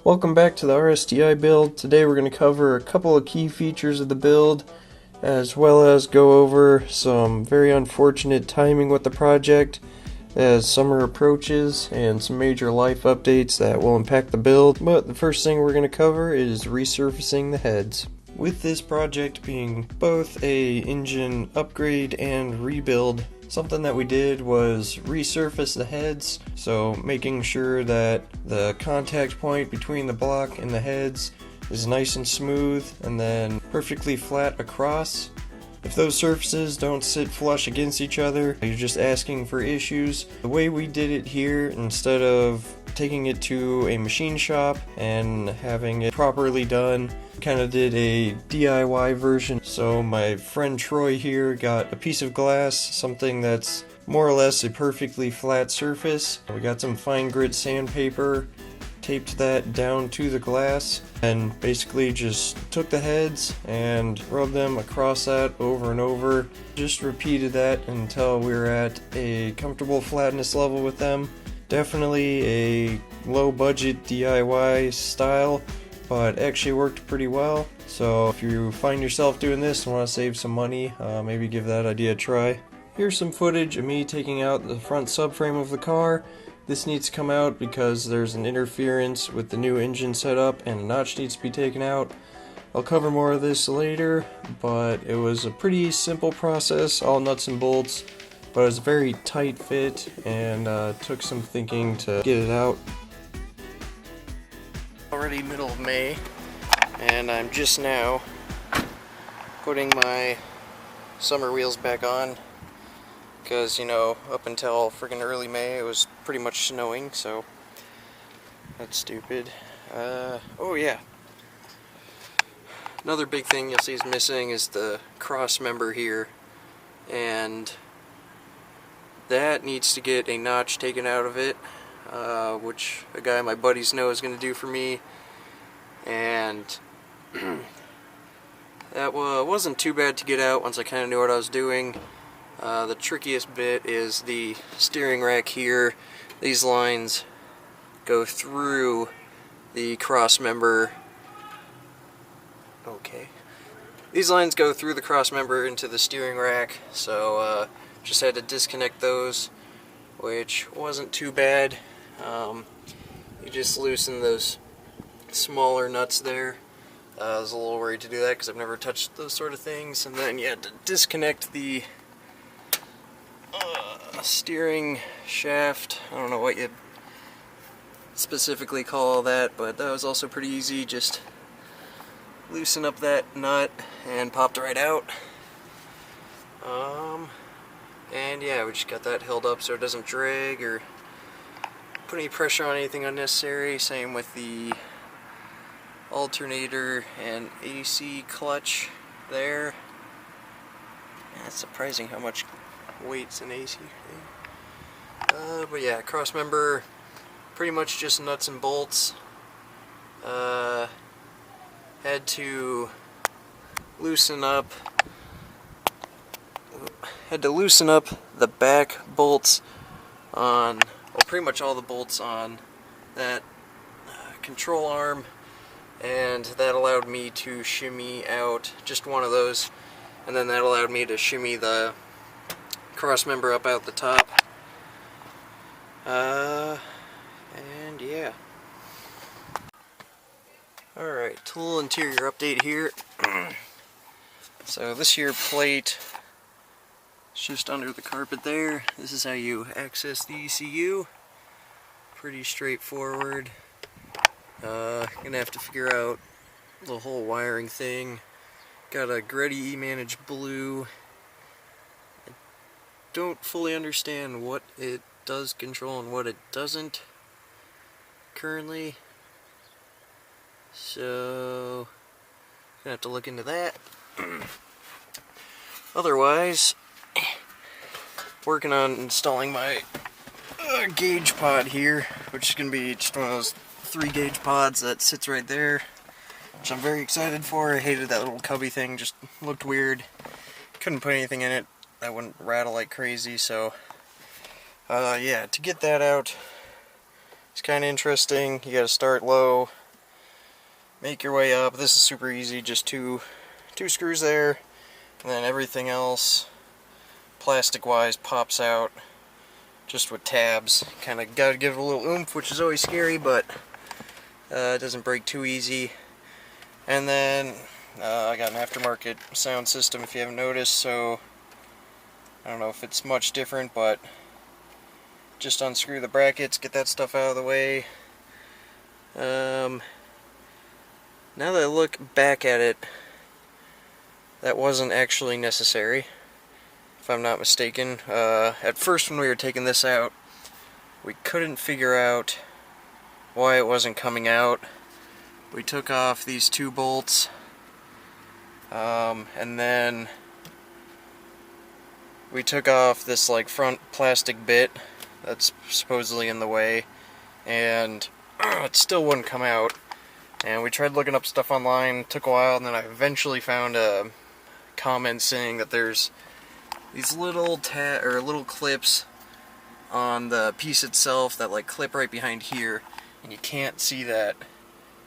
Welcome back to the RSDI build. Today we're going to cover a couple of key features of the build, as well as go over some very unfortunate timing with the project as summer approaches and some major life updates that will impact the build. But the first thing we're going to cover is resurfacing the heads. With this project being both a engine upgrade and rebuild, something that we did was resurface the heads, so making sure that the contact point between the block and the heads is nice and smooth and then perfectly flat across. If those surfaces don't sit flush against each other, you're just asking for issues. The way we did it here, instead of taking it to a machine shop and having it properly done, kind of did a DIY version. So my friend Troy here got a piece of glass, something that's more or less a perfectly flat surface. We got some fine grit sandpaper, taped that down to the glass, and basically just took the heads and rubbed them across that over and over. Just repeated that until we were at a comfortable flatness level with them. Definitely a low budget DIY style, but actually worked pretty well. So if you find yourself doing this and want to save some money, maybe give that idea a try. Here's some footage of me taking out the front subframe of the car. This needs to come out because there's an interference with the new engine setup and a notch needs to be taken out. I'll cover more of this later, but it was a pretty simple process, all nuts and bolts, but it was a very tight fit and took some thinking to get it out. Already middle of May, and I'm just now putting my summer wheels back on because, you know, up until friggin' early May it was pretty much snowing, so that's stupid. Oh yeah, another big thing you'll see is missing is the cross member here, and that needs to get a notch taken out of it, which a guy my buddies know is going to do for me, and that wasn't too bad to get out once I kind of knew what I was doing. The trickiest bit is the steering rack here. These lines go through the cross member. Okay. These lines go through the cross member into the steering rack, so just had to disconnect those, which wasn't too bad. You just loosen those smaller nuts there. I was a little worried to do that because I've never touched those sort of things. And then you had to disconnect the steering shaft. I don't know what you'd specifically call that, but that was also pretty easy. Just loosen up that nut and popped right out. And yeah, we just got that held up so it doesn't drag or put any pressure on anything unnecessary. Same with the alternator and AC clutch there. Yeah, it's surprising how much weight's an AC thing. But yeah, cross member, pretty much just nuts and bolts. Had to loosen up the back bolts on, well, pretty much all the bolts on that control arm, and that allowed me to shimmy out just one of those, and then that allowed me to shimmy the cross member up out the top. And yeah. Alright, tool interior update here. So this here plate is just under the carpet there. This is how you access the ECU. Pretty straightforward. Gonna have to figure out the whole wiring thing. Got a Greddy eManage Blue. I don't fully understand what it does control and what it doesn't currently, so gonna have to look into that. Otherwise, working on installing my gauge pod here, which is gonna be just one of those 3 gauge pods that sits right there, which I'm very excited for. I hated that little cubby thing, just looked weird. Couldn't put anything in it that wouldn't rattle like crazy, so yeah, to get that out, it's kind of interesting. You gotta start low, make your way up. This is super easy, just two screws there, and then everything else, plastic-wise, pops out just with tabs. Kind of got to give it a little oomph, which is always scary, but it doesn't break too easy. And then I got an aftermarket sound system, if you haven't noticed, so I don't know if it's much different, but just unscrew the brackets, get that stuff out of the way. Now that I look back at it, that wasn't actually necessary, if I'm not mistaken. At first when we were taking this out, we couldn't figure out why it wasn't coming out. We took off these two bolts, and then we took off this like front plastic bit that's supposedly in the way, and it still wouldn't come out. And we tried looking up stuff online, took a while, and then I eventually found a comment saying that there's these little little clips on the piece itself that like clip right behind here, and you can't see that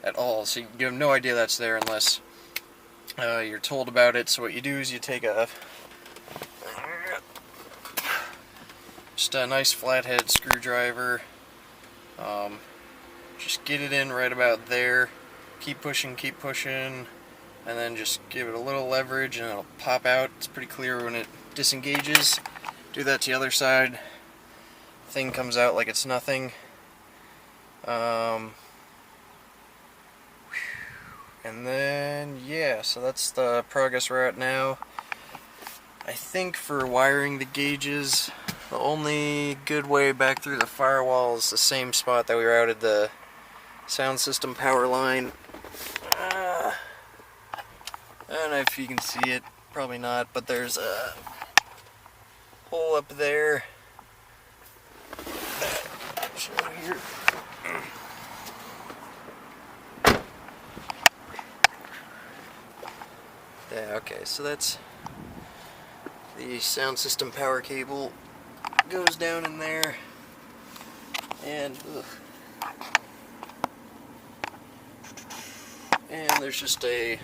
at all, so you have no idea that's there unless you're told about it. So what you do is you take just a nice flathead screwdriver, just get it in right about there, keep pushing, and then just give it a little leverage and it'll pop out. It's pretty clear when it disengages. Do that to the other side, thing comes out like it's nothing. And then yeah, so that's the progress we're at now. I think for wiring the gauges, the only good way back through the firewall is the same spot that we routed the sound system power line. I don't know if you can see it, probably not, but there's a hole up there. Show here. Yeah, okay, so that's the sound system power cable, goes down in there, and there's just a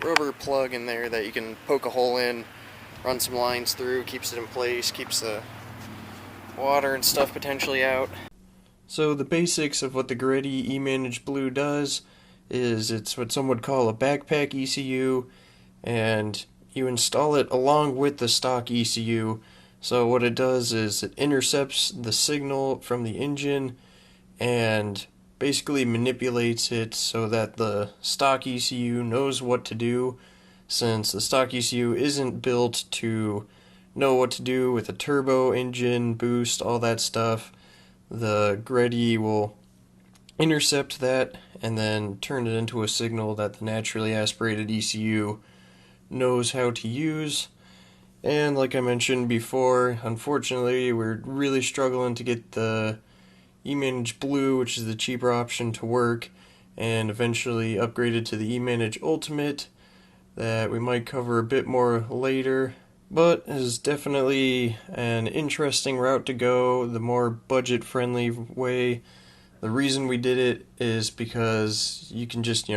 rubber plug in there that you can poke a hole in, run some lines through, keeps it in place, keeps the water and stuff potentially out. So the basics of what the Greddy eManage Blue does is it's what some would call a backpack ECU, and you install it along with the stock ECU. So what it does is it intercepts the signal from the engine and basically manipulates it so that the stock ECU knows what to do, since the stock ECU isn't built to know what to do with a turbo, engine, boost, all that stuff. The Greddy will intercept that and then turn it into a signal that the naturally aspirated ECU knows how to use. And like I mentioned before, unfortunately we're really struggling to get the eManage Blue, which is the cheaper option, to work, and eventually upgraded to the eManage Ultimate that we might cover a bit more later, but is definitely an interesting route to go, the more budget friendly way. The reason we did it is because you can just,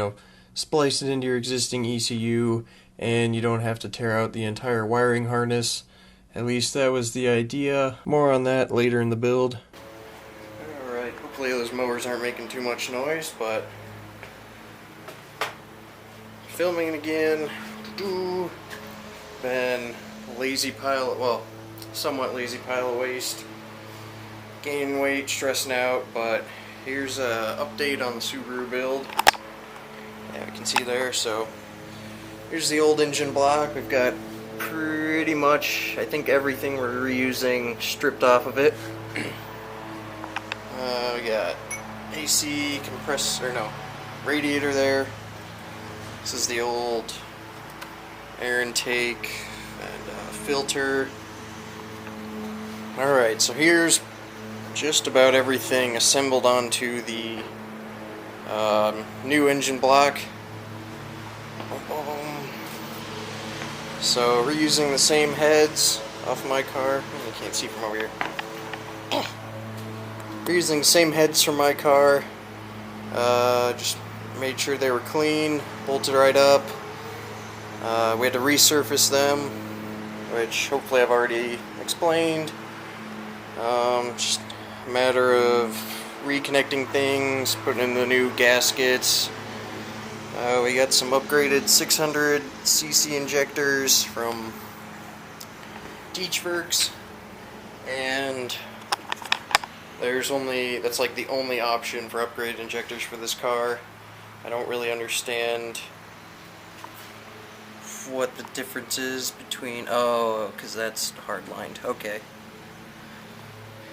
splice it into your existing ECU and you don't have to tear out the entire wiring harness. At least that was the idea. More on that later in the build. Alright, hopefully those mowers aren't making too much noise, but filming again. Been lazy pile, well, somewhat lazy pile of waste. Gaining weight, stressing out, but here's an update on the Subaru build. Yeah, you can see there. So here's the old engine block. We've got pretty much, I think, everything we're reusing stripped off of it. We got AC compressor, radiator there. This is the old air intake and filter. Alright, so here's just about everything assembled onto the new engine block. So reusing the same heads off my car. You can't see from over here. Reusing the same heads from my car. Just made sure they were clean, bolted right up. We had to resurface them, which hopefully I've already explained. Just a matter of reconnecting things, putting in the new gaskets. We got some upgraded 600cc injectors from Works, and that's like the only option for upgraded injectors for this car. I don't really understand what the difference is between, because that's hard-lined. Okay.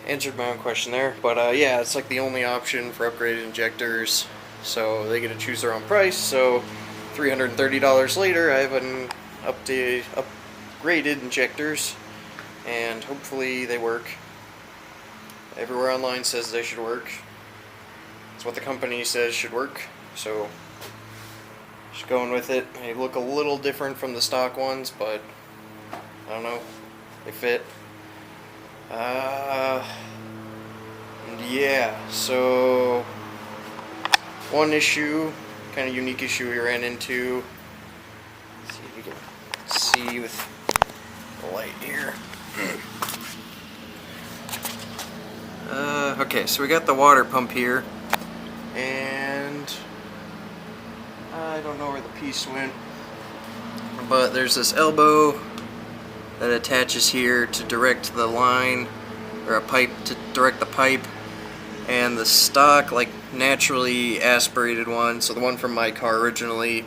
Answered my own question there, but yeah, it's like the only option for upgraded injectors, so they get to choose their own price. So $330 later, I have an upgraded injectors, and hopefully they work. Everywhere online says they should work. It's what the company says should work, so just going with it. They look a little different from the stock ones, but I don't know, they fit. And yeah, so one issue, kind of unique issue we ran into. Let's see if you can see with the light here. Okay, so we got the water pump here, and I don't know where the piece went, but there's this elbow that attaches here to direct the line, or a pipe to direct the pipe, and the stock, like, naturally aspirated one, so the one from my car originally,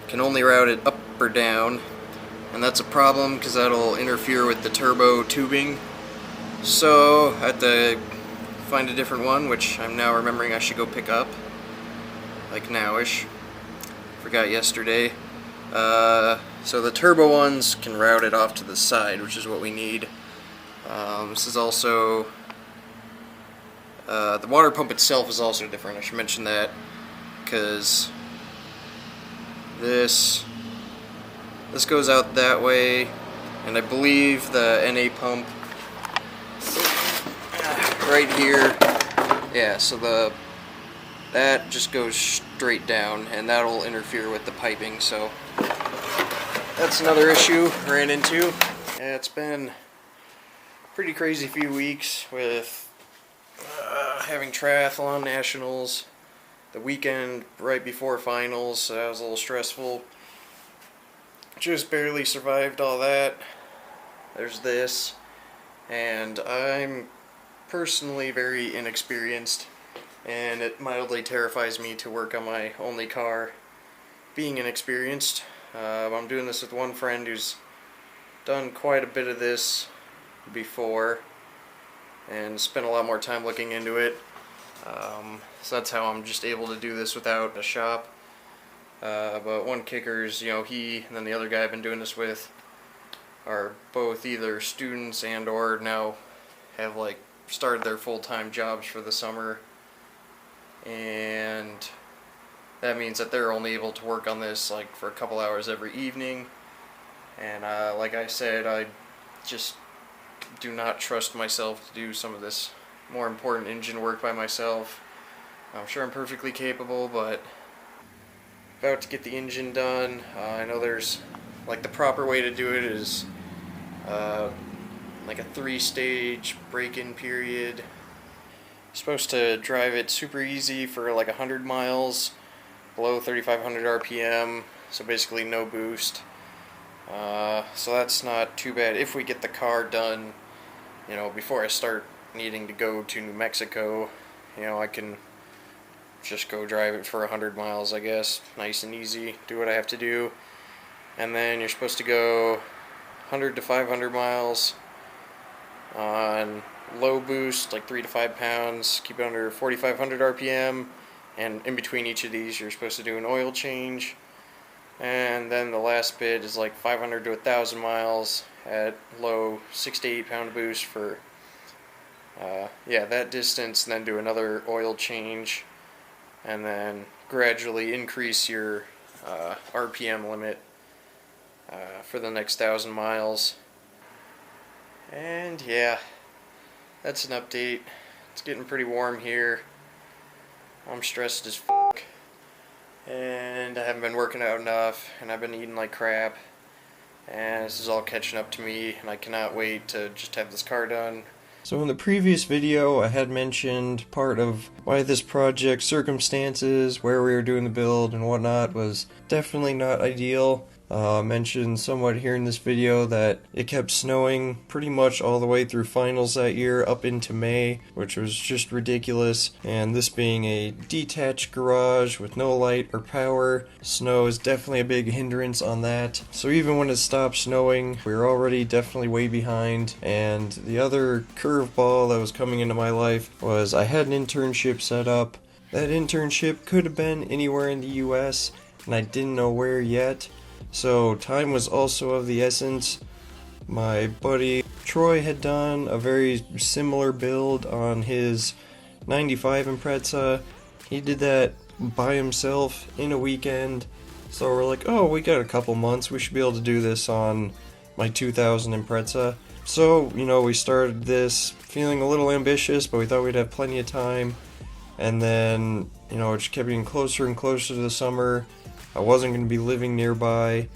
can only route it up or down, and that's a problem because that'll interfere with the turbo tubing. So I had to find a different one, which I'm now remembering I should go pick up, like nowish. Forgot yesterday. So the turbo ones can route it off to the side, which is what we need. This is also the water pump itself is also different. I should mention that because this goes out that way, and I believe the NA pump right here, yeah, so that just goes straight down, and that'll interfere with the piping, so that's another issue I ran into. Yeah, it's been a pretty crazy few weeks with having triathlon nationals the weekend right before finals, so that was a little stressful. Just barely survived all that. There's this, and I'm personally very inexperienced, and it mildly terrifies me to work on my only car being inexperienced. I'm doing this with one friend who's done quite a bit of this before and spent a lot more time looking into it, so that's how I'm just able to do this without a shop. But one kicker is, he and then the other guy I've been doing this with are both either students and or now have like started their full-time jobs for the summer, and that means that they're only able to work on this like for a couple hours every evening. And like I said, I just do not trust myself to do some of this more important engine work by myself. I'm sure I'm perfectly capable, but about to get the engine done. I know there's, like, the proper way to do it is like a 3-stage break-in period. You're supposed to drive it super easy for like 100 miles below 3,500 RPM, so basically no boost. So that's not too bad if we get the car done, before I start needing to go to New Mexico. I can just go drive it for 100 miles, I guess, nice and easy, do what I have to do. And then you're supposed to go 100 to 500 miles on low boost, like 3 to 5 pounds, keep it under 4,500 RPM, and in between each of these you're supposed to do an oil change. And then the last bit is like 500 to 1,000 miles at low 6 to 8 pound boost for that distance, and then do another oil change, and then gradually increase your RPM limit for the next 1,000 miles. And yeah, that's an update. It's getting pretty warm here. I'm stressed as fuck, and I haven't been working out enough, and I've been eating like crap, and this is all catching up to me, and I cannot wait to just have this car done. So in the previous video, I had mentioned part of why this project, circumstances, where we were doing the build and whatnot, was definitely not ideal. Mentioned somewhat here in this video that it kept snowing pretty much all the way through finals that year up into May, which was just ridiculous. And this being a detached garage with no light or power, snow is definitely a big hindrance on that. So even when it stopped snowing, we were already definitely way behind. And the other curveball that was coming into my life was I had an internship set up. That internship could have been anywhere in the US, and I didn't know where yet. So time was also of the essence. My buddy Troy had done a very similar build on his 95 Impreza. He did that by himself in a weekend. So we're like, oh, we got a couple months, we should be able to do this on my 2000 Impreza. So, we started this feeling a little ambitious, but we thought we'd have plenty of time. And then, it just kept getting closer and closer to the summer. I wasn't going to be living nearby,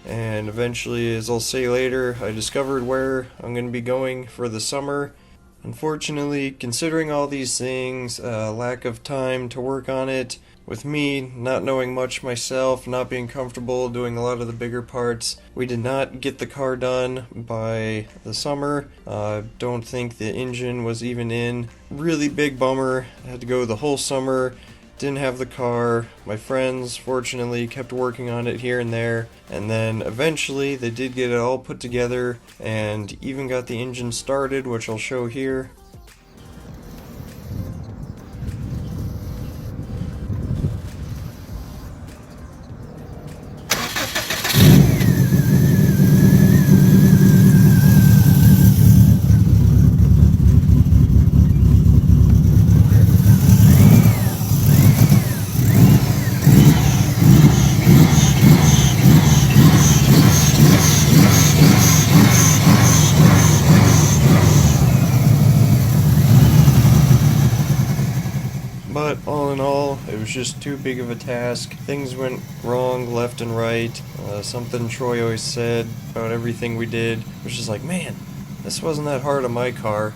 and eventually, as I'll say later, I discovered where I'm going to be going for the summer. Unfortunately, considering all these things, lack of time to work on it, with me not knowing much myself, not being comfortable doing a lot of the bigger parts, we did not get the car done by the summer. Don't think the engine was even in. Really big bummer. I had to go the whole summer. Didn't have the car. My friends, fortunately, kept working on it here and there, and then eventually they did get it all put together and even got the engine started, which I'll show here. But all in all, it was just too big of a task. Things went wrong left and right. Something Troy always said about everything we did was just like, man, this wasn't that hard on my car.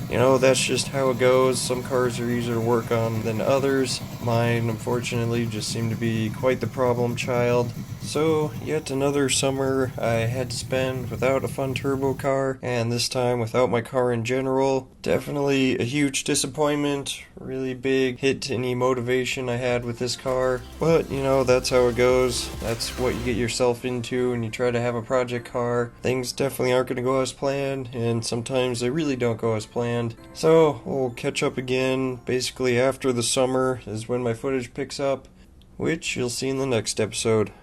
That's just how it goes. Some cars are easier to work on than others. Mine, unfortunately, just seemed to be quite the problem child. So, yet another summer I had to spend without a fun turbo car, and this time without my car in general. Definitely a huge disappointment, really big hit to any motivation I had with this car. But, that's how it goes. That's what you get yourself into when you try to have a project car. Things definitely aren't going to go as planned, and sometimes they really don't go as planned. So, we'll catch up again basically after the summer is when my footage picks up, which you'll see in the next episode.